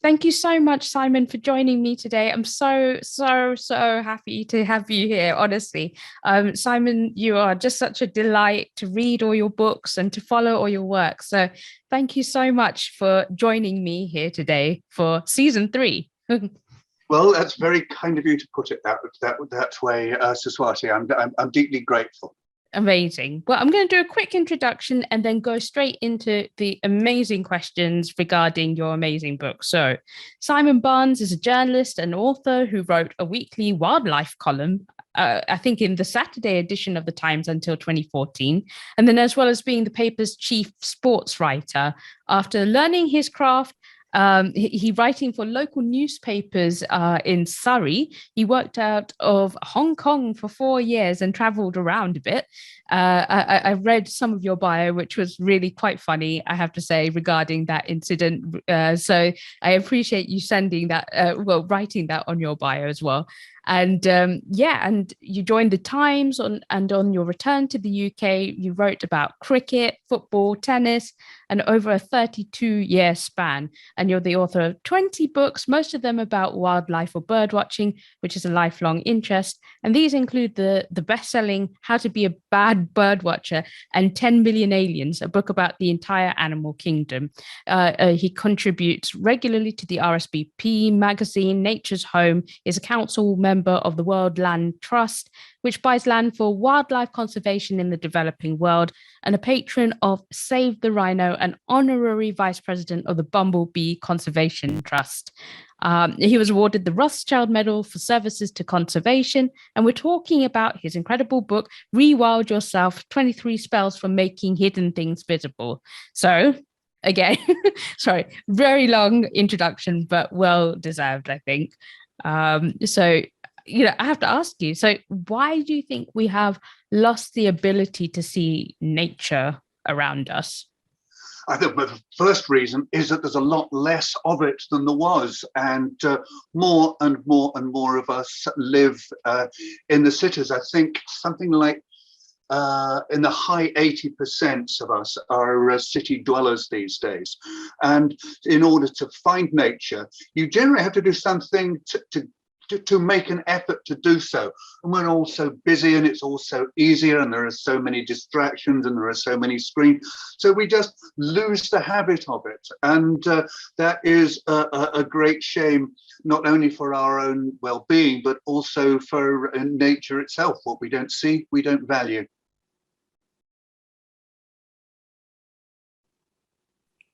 Thank you so much, Simon, for joining me today. I'm so happy to have you here, honestly. Simon, you are just such a delight to read all your books and to follow all your work. So thank you so much for joining me here today for season 3. Well, that's very kind of you to put it that way, Saswati. I'm deeply grateful. Amazing. Well, I'm going to do a quick introduction and then go straight into the amazing questions regarding your amazing book. So, Simon Barnes is a journalist and author who wrote a weekly wildlife column, I think in the Saturday edition of the Times until 2014, and then as well as being the paper's chief sports writer. After learning his craft, he writing for local newspapers in Surrey. He worked out of Hong Kong for 4 years and traveled around a bit. I read some of your bio, which was really quite funny, I have to say, regarding that incident. So I appreciate you sending that, writing that on your bio as well. And and you joined the Times on your return to the UK, you wrote about cricket, football, tennis, and over a 32-year span. And you're the author of 20 books, most of them about wildlife or birdwatching, which is a lifelong interest. And these include the best-selling How to Be a Bad Birdwatcher and 10 Million Aliens, a book about the entire animal kingdom. He contributes regularly to the RSPB magazine, Nature's Home, is a council member of the World Land Trust, which buys land for wildlife conservation in the developing world, and a patron of Save the Rhino and honorary vice president of the Bumblebee Conservation Trust. He was awarded the Rothschild Medal for services to conservation, and we're talking about his incredible book, Rewild Yourself, 23 Spells for Making Hidden Things Visible. So, again, sorry, very long introduction, but well deserved, I think. I have to ask you, so why do you think we have lost the ability to see nature around us? I think the first reason is that there's a lot less of it than there was, and more and more of us live in the cities. I think something like in the high 80% of us are city dwellers these days. And in order to find nature, you generally have to do something to make an effort to do so. And we're all so busy, and it's all so easier, and there are so many distractions, and there are so many screens. So we just lose the habit of it. And that is a great shame, not only for our own well-being, but also for nature itself. What we don't see, we don't value.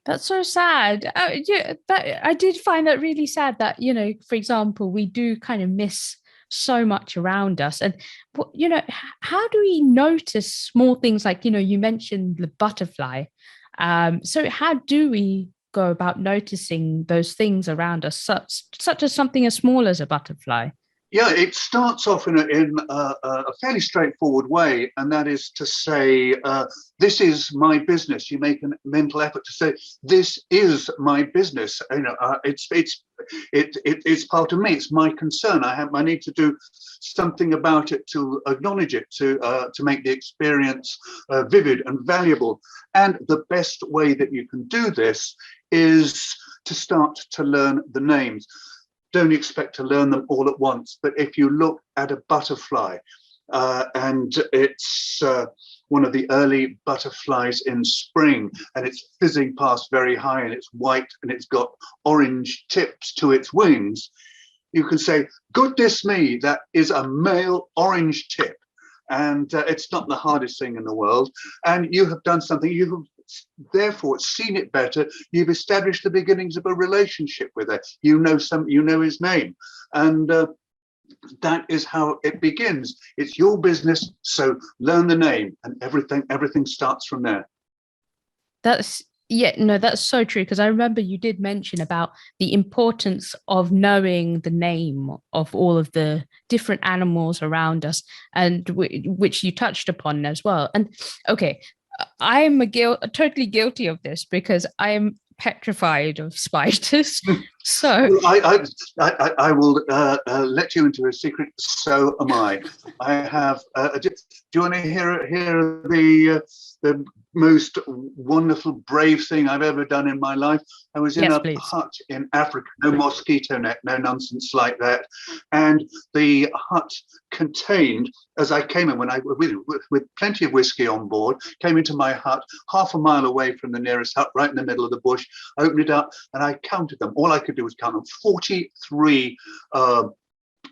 That's so sad. I did find that really sad that, for example, we do kind of miss so much around us. And, how do we notice small things like, you mentioned the butterfly. So how do we go about noticing those things around us, such as something as small as a butterfly? Yeah, it starts off in a fairly straightforward way, and that is to say, this is my business. You make a mental effort to say, this is my business. It's part of me. It's my concern. I need to do something about it to acknowledge it, to make the experience vivid and valuable. And the best way that you can do this is to start to learn the names. Don't expect to learn them all at once, but if you look at a butterfly, and it's one of the early butterflies in spring, and it's fizzing past very high, and it's white, and it's got orange tips to its wings, you can say, goodness me, that is a male orange tip. And it's not the hardest thing in the world. And you have done something, you have therefore seen it better. You've established the beginnings of a relationship with it. You know his name. And that is how it begins. It's your business, so learn the name, and everything starts from there. That's so true, because I remember you did mention about the importance of knowing the name of all of the different animals around us, and which you touched upon as well. And okay, I'm totally guilty of this, because I am petrified of spiders. So, Well, I will let you into a secret. So am I. I have. Do you want to hear the most wonderful, brave thing I've ever done in my life? I was in yes, a please. hut in Africa, no mosquito net, no nonsense like that, and the hut contained. As I came in, with plenty of whiskey on board, came into my hut, half a mile away from the nearest hut, right in the middle of the bush. I opened it up and I counted them. All I could do was count them. 43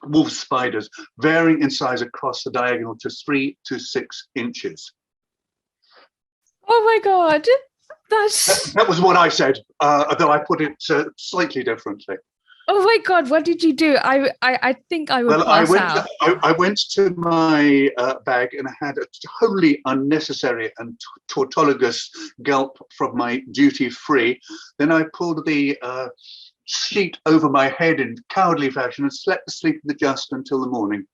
wolf spiders, varying in size across the diagonal to 3 to 6 inches. Oh my God. That's That was what I said, though I put it slightly differently. oh my God, what did you do? I think I would Well, pass out. I went to my bag and I had a wholly unnecessary and tautologous gulp from my duty free. Then I pulled the sheet over my head in cowardly fashion and slept the sleep of the just until the morning.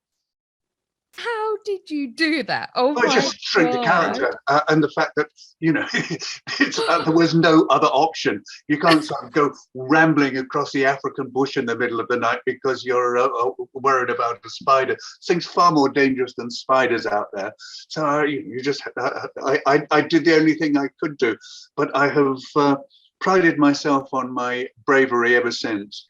How did you do that? Oh I my just shrink the God. character and the fact that, there was no other option. You can't sort of go rambling across the African bush in the middle of the night because you're worried about a spider. Things far more dangerous than spiders out there. So you just, I did the only thing I could do, but I have prided myself on my bravery ever since.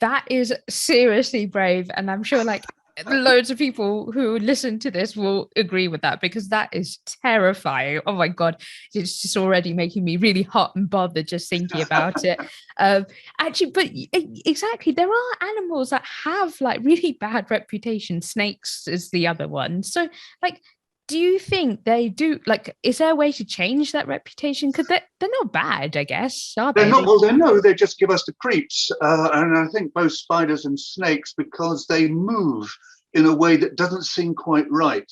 That is seriously brave. And I'm sure like loads of people who listen to this will agree with that because that is terrifying. Oh my God. It's just already making me really hot and bothered just thinking about it. Actually, but exactly, there are animals that have like really bad reputation. Snakes is the other one. So like, do you think they do like is there a way to change that reputation? Because they're not bad, I guess, are They're they? not, well, they know, they just give us the creeps. And I think both spiders and snakes, because they move in a way that doesn't seem quite right.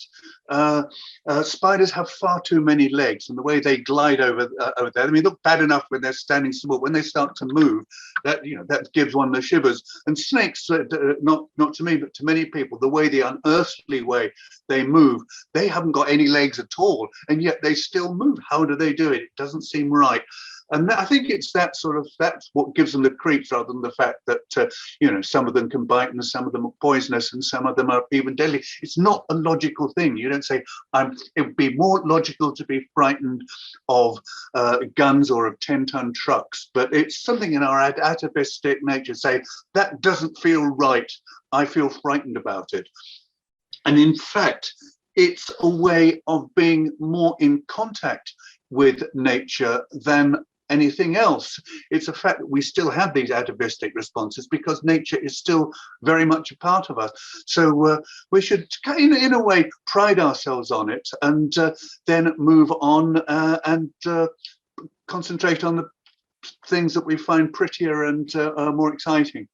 Spiders have far too many legs, and the way they glide over there, I mean, look bad enough when they're standing still, but when they start to move, that gives one the shivers. And snakes, not to me, but to many people, the way, the unearthly way they move, they haven't got any legs at all, and yet they still move. How do they do it? It doesn't seem right. And I think it's that's what gives them the creeps, rather than the fact that some of them can bite and some of them are poisonous and some of them are even deadly. It's not a logical thing. You don't say it would be more logical to be frightened of guns or of 10-ton trucks, but it's something in our atavistic nature say that doesn't feel right. I feel frightened about it. And in fact, it's a way of being more in contact with nature than anything else. It's a fact that we still have these atavistic responses because nature is still very much a part of us. So we should, in a way, pride ourselves on it and then move on and concentrate on the things that we find prettier and more exciting.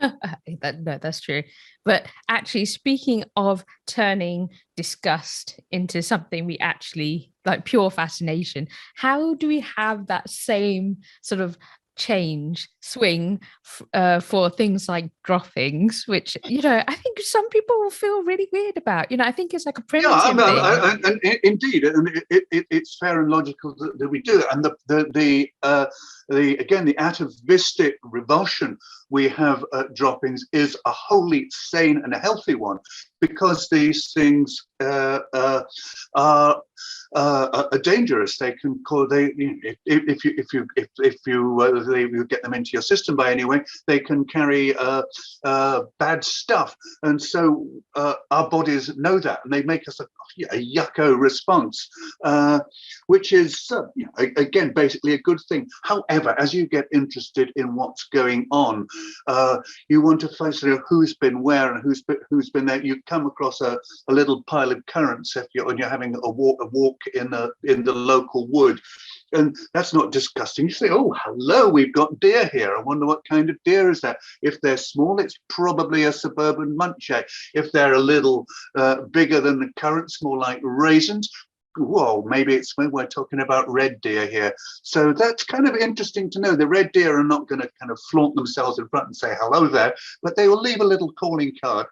No, that's true. But actually, speaking of turning disgust into something we actually like, pure fascination, how do we have that same sort of swing for things like droppings, which I think some people will feel really weird about. I think it's like a primitive thing. And indeed, and it's fair and logical that we do. And the atavistic revulsion we have at droppings is a wholly sane and a healthy one, because these things are dangerous. They can cause if you get them into your system by any way, they can carry bad stuff, and so our bodies know that, and they make us a yucko response, which is again basically a good thing. However, as you get interested in what's going on, you want to find who's been where and who's been there. You come across a little pile of currants if you're having a walk in the local wood, and that's not disgusting. You say, oh, hello, we've got deer here. I wonder what kind of deer is that. If they're small, it's probably a suburban muntjac. If they're a little bigger than the currants, more like raisins, whoa, maybe we're talking about red deer here. So that's kind of interesting to know. The red deer are not going to kind of flaunt themselves in front and say hello there, but they will leave a little calling card.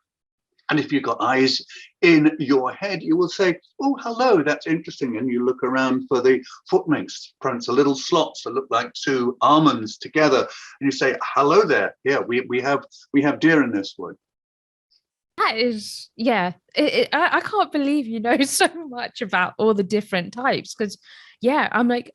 And if you've got eyes in your head, you will say, oh, hello, that's interesting. And you look around for the footprints, the little slots that look like two almonds together. And you say, hello there. Yeah, we have deer in this wood. That is, yeah. I can't believe you know so much about all the different types, because, yeah, I'm like,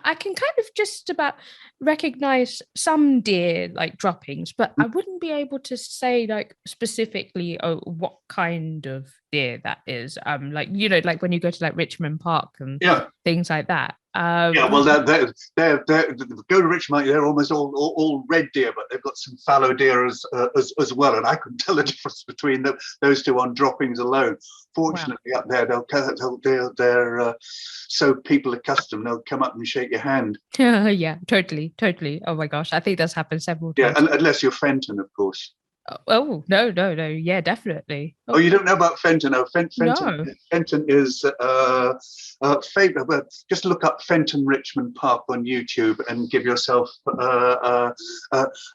I can kind of just about recognize some deer like droppings, but I wouldn't be able to say like specifically what kind of deer that is. Like, like when you go to like Richmond Park and things like that. Well, they're go to Richmond. They're almost all red deer, but they've got some fallow deer as well. And I couldn't tell the difference between those two on droppings alone. Fortunately, up there, they're so people accustomed, they'll come up and shake your hand. Yeah, totally. Oh my gosh, I think that's happened several times. Yeah, unless you're Fenton, of course. Oh, no. Yeah, definitely. Oh, you don't know about Fenton? No, No. Fenton is just look up Fenton Richmond Park on YouTube and give yourself a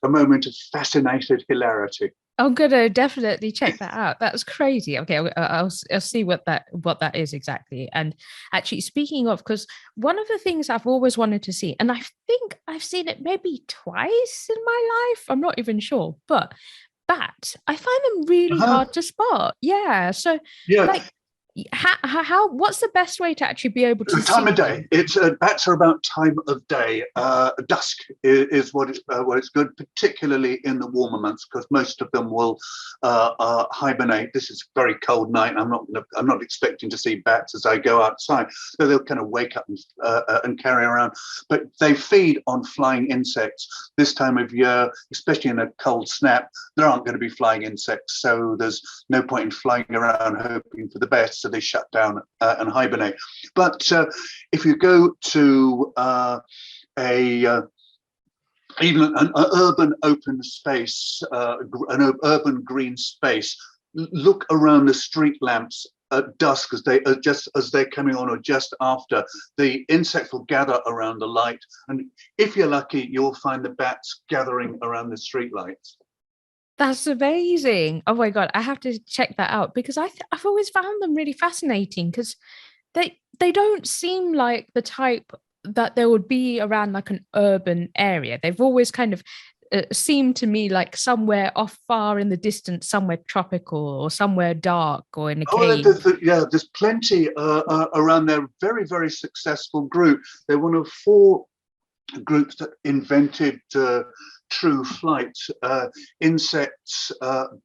moment of fascinated hilarity. I'm gonna definitely check that out. That's crazy. Okay, I'll see what that is exactly. And actually, speaking of, because one of the things I've always wanted to see, and I think I've seen it maybe twice in my life, I'm not even sure, but bats, I find them really hard to spot. Yeah. So, like, how what's the best way to actually be able to time of day? It's bats are about time of day. Dusk is what it's good, particularly in the warmer months, because most of them will hibernate. This is a very cold night. I'm not expecting to see bats as I go outside, so they'll kind of wake up and carry around. But they feed on flying insects. This time of year, especially in a cold snap, there aren't going to be flying insects, so there's no point in flying around hoping for the best. So they shut down and hibernate. But if you go to even an urban open space, an urban green space, look around the street lamps at dusk as they're coming on, or just after. The insects will gather around the light, and if you're lucky, you'll find the bats gathering around the street lights. That's amazing. Oh my God, I have to check that out, because I've always found them really fascinating, because they don't seem like the type that there would be around like an urban area. They've always kind of seemed to me like somewhere off far in the distance, somewhere tropical or somewhere dark or in a cave. There's plenty around there. Very, very successful group. They're one of 4 groups that invented true flight, insects,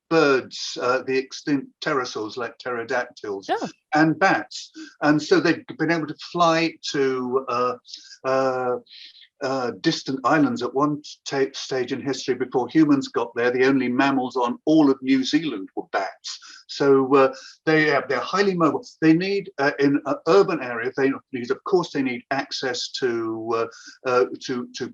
birds, the extinct pterosaurs like pterodactyls, and bats. And so they've been able to fly to distant islands. At one stage in history, before humans got there, the only mammals on all of New Zealand were bats. So they're highly mobile. They need in an urban area. They need access to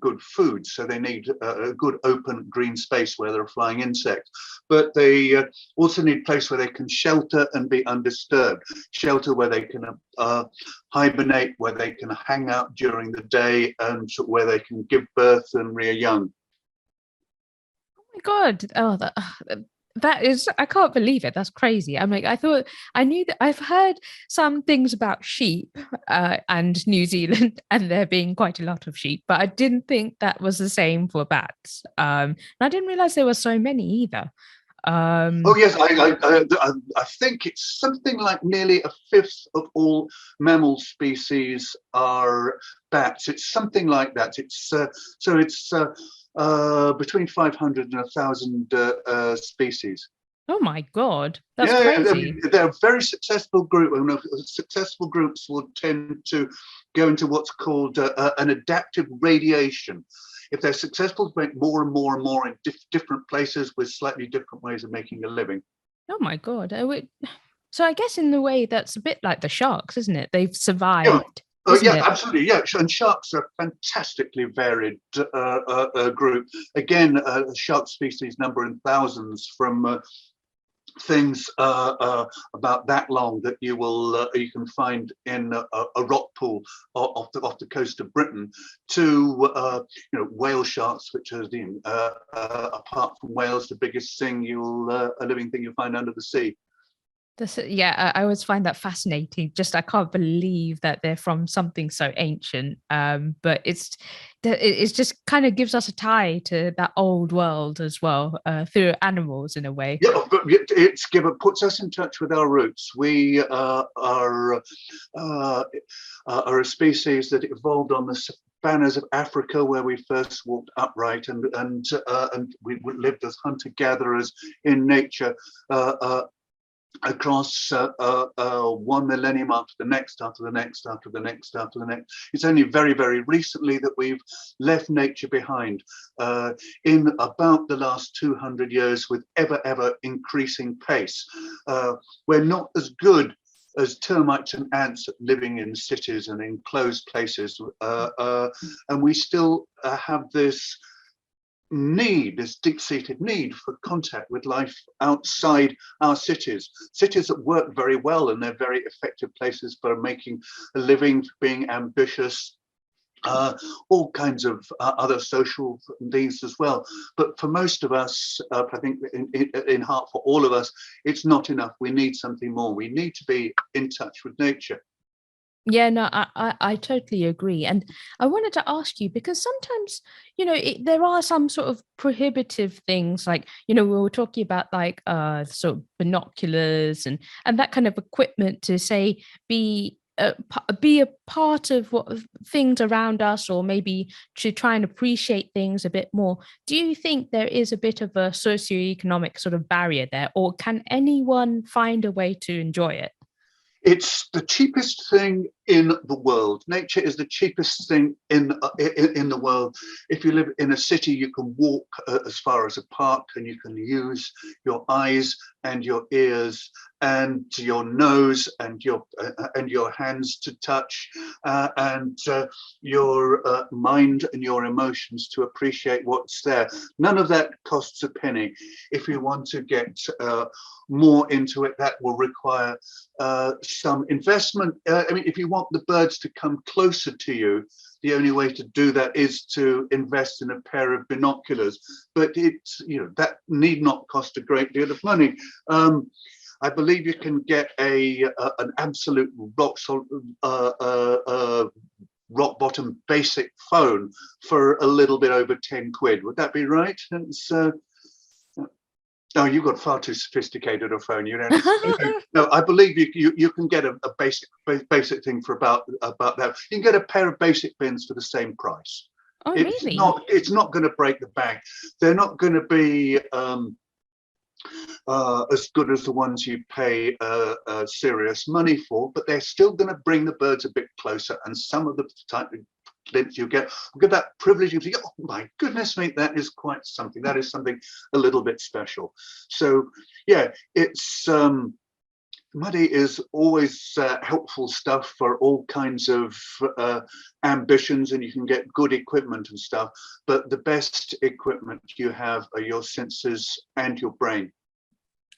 good food. So they need a good open green space where there are flying insects. But they also need a place where they can shelter and be undisturbed. Shelter where they can hibernate, where they can hang out during the day, and where they can give birth and rear young. Oh my God! Oh, that is, I can't believe it. That's crazy. I'm like, I knew that I've heard some things about sheep and New Zealand, and there being quite a lot of sheep, but I didn't think that was the same for bats. And I didn't realize there were so many either. Oh yes, I think it's something like nearly 1/5 of all mammal species are bats. It's something like that. It's between 500 and 1,000 species. Oh my God, that's crazy. They're a very successful group, and successful groups will tend to go into what's called an adaptive radiation. If they're successful, to make more and more and more in different places with slightly different ways of making a living. Oh my God. So I guess in the way that's a bit like the sharks, isn't it? They've survived. Absolutely. Yeah, and sharks are a fantastically varied group. Again, shark species number in thousands, from things about that long that you can find in a rock pool off the coast of Britain, to whale sharks, which are apart from whales the biggest thing a living thing you'll find under the sea. Yeah, I always find that fascinating. Just I can't believe that they're from something so ancient. But it's just kind of gives us a tie to that old world as well, through animals in a way. Yeah, but it puts us in touch with our roots. We are a species that evolved on the savannas of Africa, where we first walked upright, and we lived as hunter-gatherers in nature. Across one millennium after the next, after the next, after the next, after the next. It's only very, very recently that we've left nature behind, in about the last 200 years, with ever increasing pace. We're not as good as termites and ants at living in cities and in closed places, and we still have this deep-seated need for contact with life outside our cities that work very well, and they're very effective places for making a living, for being ambitious, all kinds of other social things as well. But for most of us, I think in heart, for all of us, it's not enough. We need something more. We need to be in touch with nature. Yeah, no, I totally agree. And I wanted to ask you, because sometimes, there are some sort of prohibitive things, like, we were talking about like sort of binoculars and that kind of equipment to say be a part of what things around us, or maybe to try and appreciate things a bit more. Do you think there is a bit of a socioeconomic sort of barrier there, or can anyone find a way to enjoy it? It's the cheapest thing in the world. Nature is the cheapest thing in the world. If you live in a city, you can walk as far as a park, and you can use your eyes and your ears and your nose and your hands to touch, and your mind and your emotions to appreciate what's there. None of that costs a penny. If you want to get more into it, that will require some investment. I mean, if you want the birds to come closer to you, the only way to do that is to invest in a pair of binoculars. But that need not cost a great deal of money. I believe you can get an absolute rock bottom basic phone for a little bit over 10 quid. Would that be right? No, you've got far too sophisticated a phone. You don't. No, I believe you can get a basic thing for about that. You can get a pair of basic bins for the same price. Oh, it's really? It's not going to break the bank. They're not going to be as good as the ones you pay serious money for, but they're still going to bring the birds a bit closer. And some of the type of glimpse you get that privilege of thinking, oh my goodness me, that is quite something. That is something a little bit special. So yeah, it's money is always helpful stuff for all kinds of ambitions, and you can get good equipment and stuff, but the best equipment you have are your senses and your brain.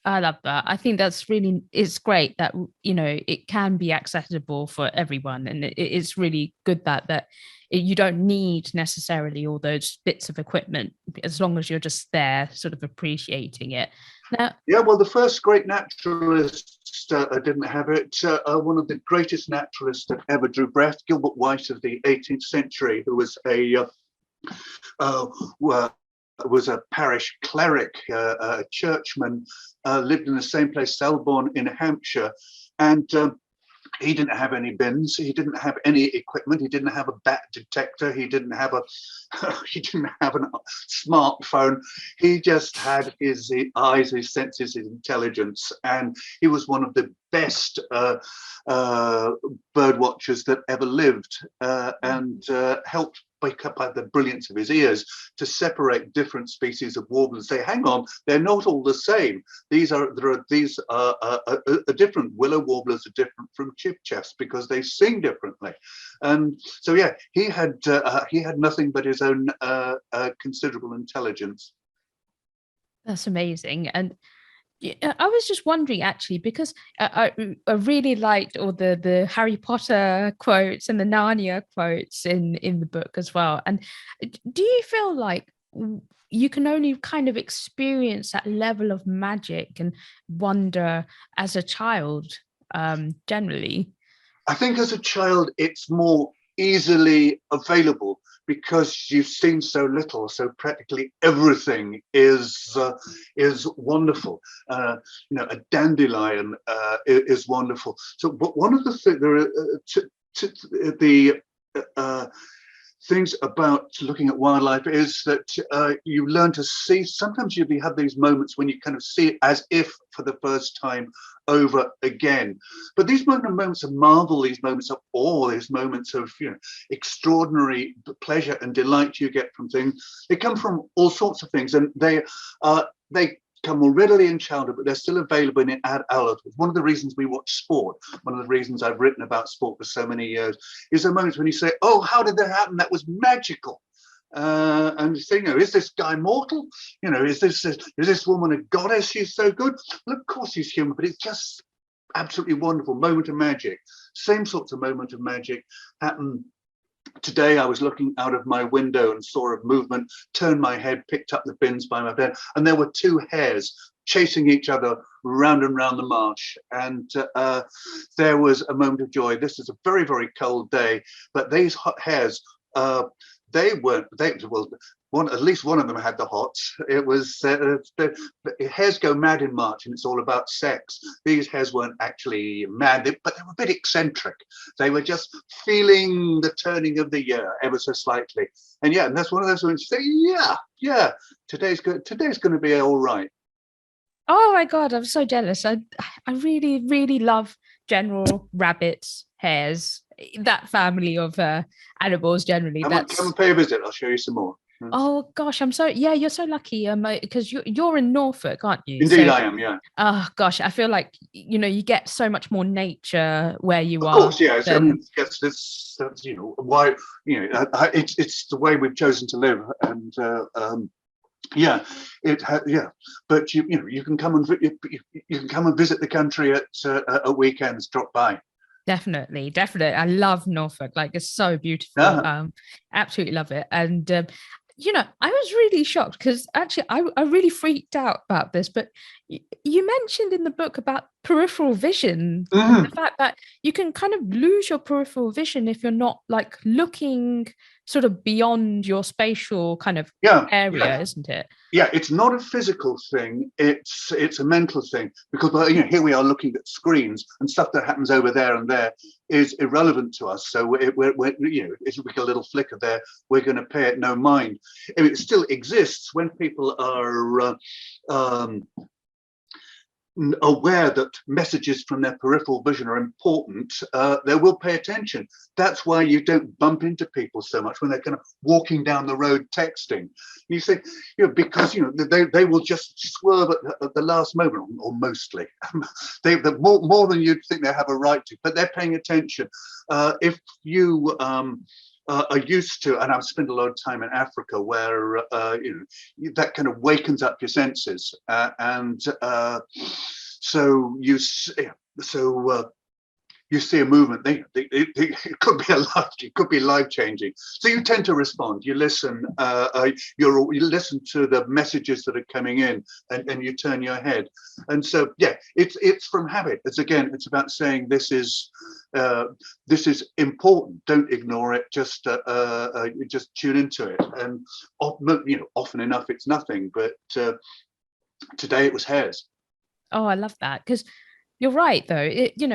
I love that. I think it's great that, it can be accessible for everyone. And it's really good that you don't need necessarily all those bits of equipment, as long as you're just there sort of appreciating it. Now, yeah, well, the first great naturalists didn't have it. One of the greatest naturalists that ever drew breath, Gilbert White of the 18th century, who was a parish cleric, a churchman, lived in the same place, Selborne in Hampshire, and he didn't have any bins. He didn't have any equipment. He didn't have a bat detector. He didn't have a smartphone. He just had his eyes, his senses, his intelligence, and he was one of the best bird watchers that ever lived, and helped wake up by the brilliance of his ears to separate different species of warblers. Say, hang on, they're not all the same. These are different. Willow warblers are different from chipchafs because they sing differently. And so yeah, he had nothing but his own considerable intelligence. that's amazing. And Yeah, I was just wondering actually because I really liked all the Harry Potter quotes and the Narnia quotes in the book as well. And do you feel like you can only kind of experience that level of magic and wonder as a child, generally? I think as a child, it's more easily available because you've seen so little. So practically everything is wonderful. A dandelion is wonderful. So, but one of the things there are the uh, things about looking at wildlife is that you learn to see. Sometimes you have these moments when you kind of see it as if for the first time over again. But these moments of marvel, these moments of awe, these moments of extraordinary pleasure and delight you get from things, they come from all sorts of things, and they come more readily in childhood, but they're still available in adulthood. One of the reasons we watch sport, one of the reasons I've written about sport for so many years, is the moments when you say, "Oh, how did that happen? That was magical." And you think, is this guy mortal? Is this woman a goddess? She's so good. Well, of course he's human, but it's just absolutely wonderful moment of magic. Same sorts of moment of magic happen. Today I was looking out of my window and saw a movement, turned my head, picked up the bins by my bed, and there were two hares chasing each other round and round the marsh. And there was a moment of joy. This is a very, very cold day, but these hares, at least one of them had the hots. It was the hares go mad in March, and it's all about sex. These hares weren't actually mad, but they were a bit eccentric. They were just feeling the turning of the year ever so slightly. And and that's one of those ones. Say, yeah, today's good. Today's going to be all right. Oh my God, I'm so jealous. I really, really love general rabbits, hares, that family of animals generally. Come and pay a visit. I'll show you some more. Oh gosh, you're so lucky because you're in Norfolk, aren't you? Indeed, I am. Yeah. Oh gosh, I feel like you get so much more nature where you are. Of course, yeah. That's why it's the way we've chosen to live, and but you can come and visit the country at weekends. Drop by. Definitely. I love Norfolk. Like, it's so beautiful. Absolutely love it. And I was really shocked because actually I really freaked out about this, but you mentioned in the book about peripheral vision and the fact that you can kind of lose your peripheral vision if you're not like looking sort of beyond your spatial kind of area, isn't it? Yeah, it's not a physical thing. It's a mental thing, because here we are looking at screens, and stuff that happens over there and there is irrelevant to us. So if we get a little flicker there, we're going to pay it no mind. It still exists when people are aware that messages from their peripheral vision are important. They will pay attention. That's why you don't bump into people so much when they're kind of walking down the road texting. You say, because they will just swerve at the last moment, or mostly. They more than you'd think they have a right to, but they're paying attention. If you are used to, and I've spent a lot of time in Africa where that kind of wakens up your senses, so you see a movement. It could be life changing. So you tend to respond. You listen. You listen to the messages that are coming in, and you turn your head. And so it's from habit. It's about saying this is important. Don't ignore it. Just tune into it. And often enough it's nothing. But today it was hares. Oh, I love that, because you're right, though.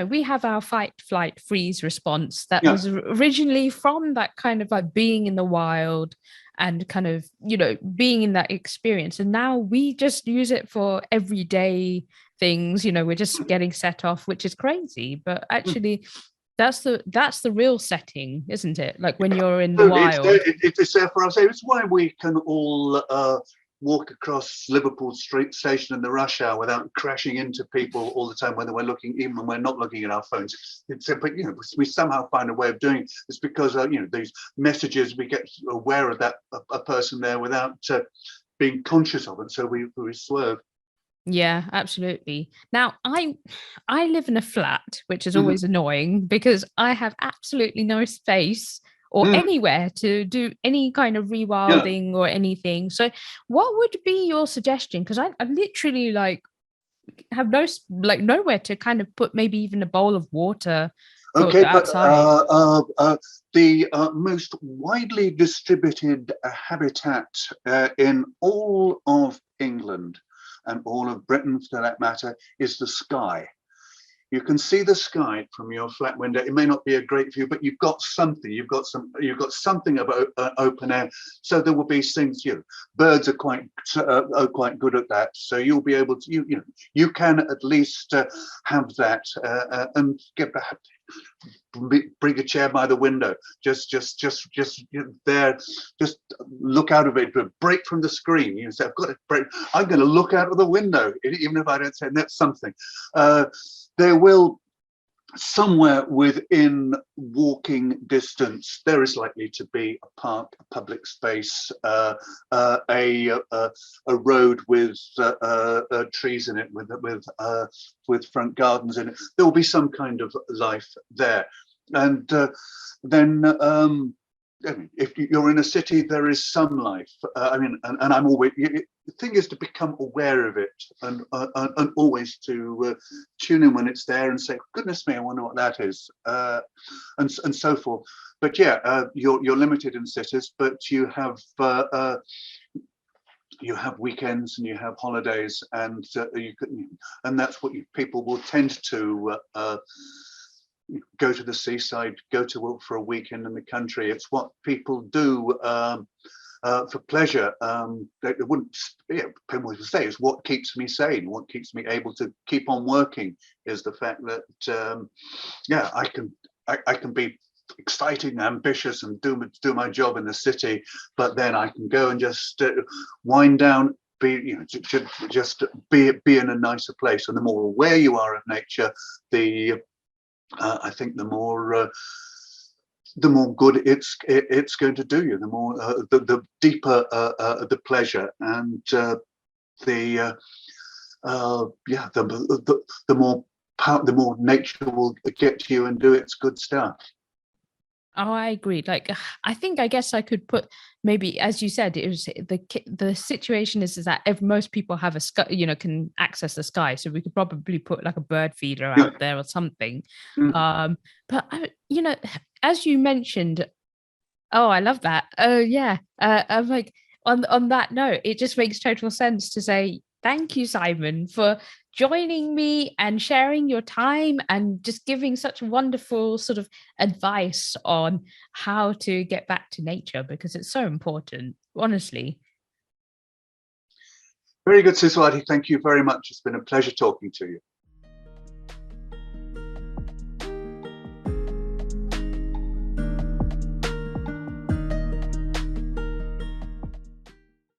We have our fight, flight, freeze response that was originally from that kind of like being in the wild and kind of, being in that experience. And now we just use it for everyday things. We're just getting set off, which is crazy. But actually, that's the real setting, isn't it? Like when you're in the wild. It's there for us. It's why we can all walk across Liverpool Street Station in the rush hour without crashing into people all the time, whether we're looking, even when we're not looking at our phones. But we somehow find a way of doing it. It's because these messages, we get aware of that a person there without being conscious of it, so we swerve. Yeah, absolutely. Now, I live in a flat, which is Mhm. always annoying because I have absolutely no space or Mm, anywhere to do any kind of yeah. rewilding or anything. So, what would be your suggestion? Because I literally like have like nowhere to kind of put maybe even a bowl of water for Okay, but outside. the most widely distributed habitat in all of England and all of Britain, for that matter, is the sky. You can see the sky from your flat window. It may not be a great view, but you've got something. You've got something about open air. So there will be things. Birds are quite good at that. So you'll be able to. You can at least have that and get back. Bring a chair by the window. Just there. Just look out of it. Break from the screen. You say, "I've got to break. I'm going to look out of the window, even if I don't say that's something." There will somewhere within walking distance there is likely to be a park, a public space, a road with trees in it, with front gardens in it. There will be some kind of life there, and then if you're in a city, there is some life. And I'm always. The thing is to become aware of it and always to tune in when it's there and say, "Goodness me, I wonder what that is," and so forth. But yeah, you're limited in cities, but you have weekends and you have holidays, and and that's what people will tend to. Go to the seaside, go to for a weekend in the country. It's what people do for pleasure. They wouldn't. People would say it's what keeps me sane. What keeps me able to keep on working is the fact that I can be exciting, ambitious, and do my job in the city, but then I can go and just wind down. Just be in a nicer place. And the more aware you are of nature, I think the more good it's going to do you, the more the deeper the pleasure, and the the more the more nature will get to you and do its good stuff. Oh, I agree. Like, I guess I could put maybe, as you said, it was the situation is that if most people have a sky, can access the sky, so we could probably put like a bird feeder Yeah. out there or something. Mm. But as you mentioned, oh, I love that. Oh, yeah. I'm like on that note, it just makes total sense to say thank you, Simon, for joining me and sharing your time and just giving such wonderful sort of advice on how to get back to nature because it's so important, honestly. Very good, Siswati. Thank you very much. It's been a pleasure talking to you.